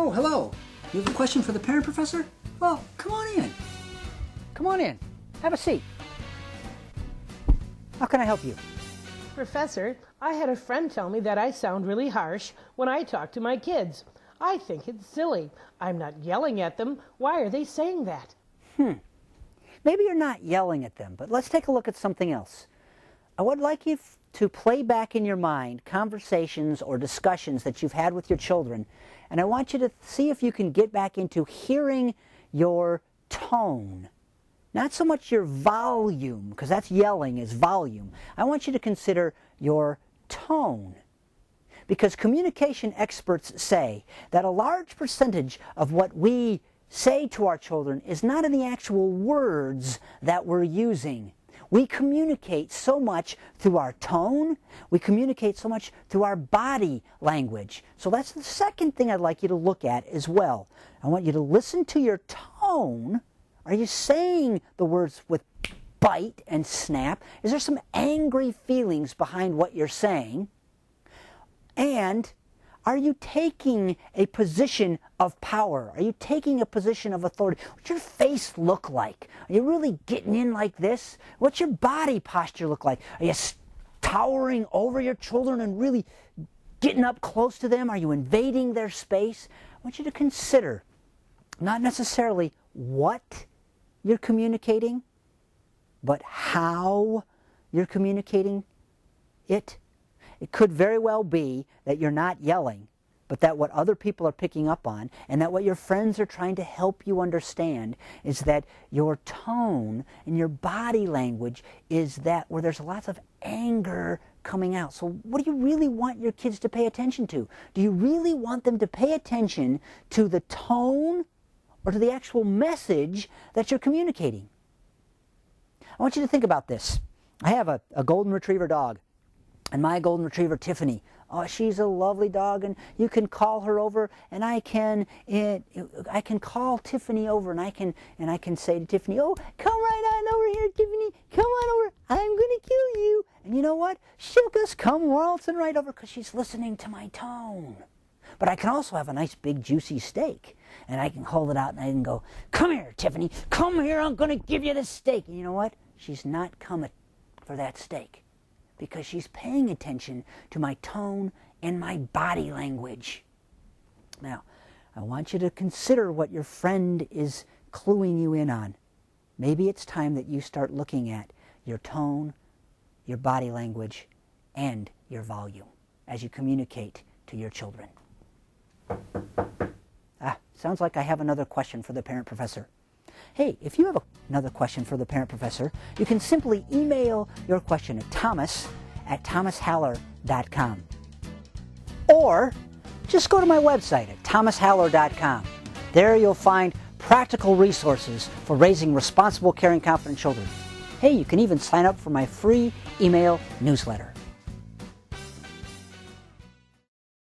Oh, hello. You have a question for the parent professor? Well, come on in. Come on in. Have a seat. How can I help you? Professor, I had a friend tell me that I sound really harsh when I talk to my kids. I think it's silly. I'm not yelling at them. Why are they saying that? Maybe you're not yelling at them, but let's take a look at something else. I would like you to play back in your mind conversations or discussions that you've had with your children, and I want you to see if you can get back into hearing your tone. Not so much your volume, because that's yelling is volume. I want you to consider your tone. Because communication experts say that a large percentage of what we say to our children is not in the actual words that we're using. We communicate so much through our tone. We communicate so much through our body language. So that's the second thing I'd like you to look at as well. I want you to listen to your tone. Are you saying the words with bite and snap? Is there some angry feelings behind what you're saying? And are you taking a position of power? Are you taking a position of authority? What's your face look like? Are you really getting in like this? What's your body posture look like? Are you towering over your children and really getting up close to them? Are you invading their space? I want you to consider not necessarily what you're communicating, but how you're communicating it. It could very well be that you're not yelling, but that what other people are picking up on, and that what your friends are trying to help you understand, is that your tone and your body language is that where there's lots of anger coming out. So what do you really want your kids to pay attention to? Do you really want them to pay attention to the tone or to the actual message that you're communicating? I want you to think about this. I have a golden retriever dog. And my golden retriever, Tiffany, oh, she's a lovely dog, and you can call her over, and I can call Tiffany over, and I can say to Tiffany, oh, come right on over here, Tiffany, come on over, I'm going to kill you. And you know what? She'll just come waltzing right over because she's listening to my tone. But I can also have a nice big juicy steak, and I can hold it out, and I can go, come here, Tiffany, come here, I'm going to give you this steak. And you know what? She's not coming for that steak, because she's paying attention to my tone and my body language. Now, I want you to consider what your friend is cluing you in on. Maybe it's time that you start looking at your tone, your body language, and your volume as you communicate to your children. Sounds like I have another question for the parent professor. Hey, if you have another question for the parent professor, you can simply email your question to thomas@thomashaller.com. Or just go to my website at thomashaller.com. There you'll find practical resources for raising responsible, caring, confident children. Hey, you can even sign up for my free email newsletter.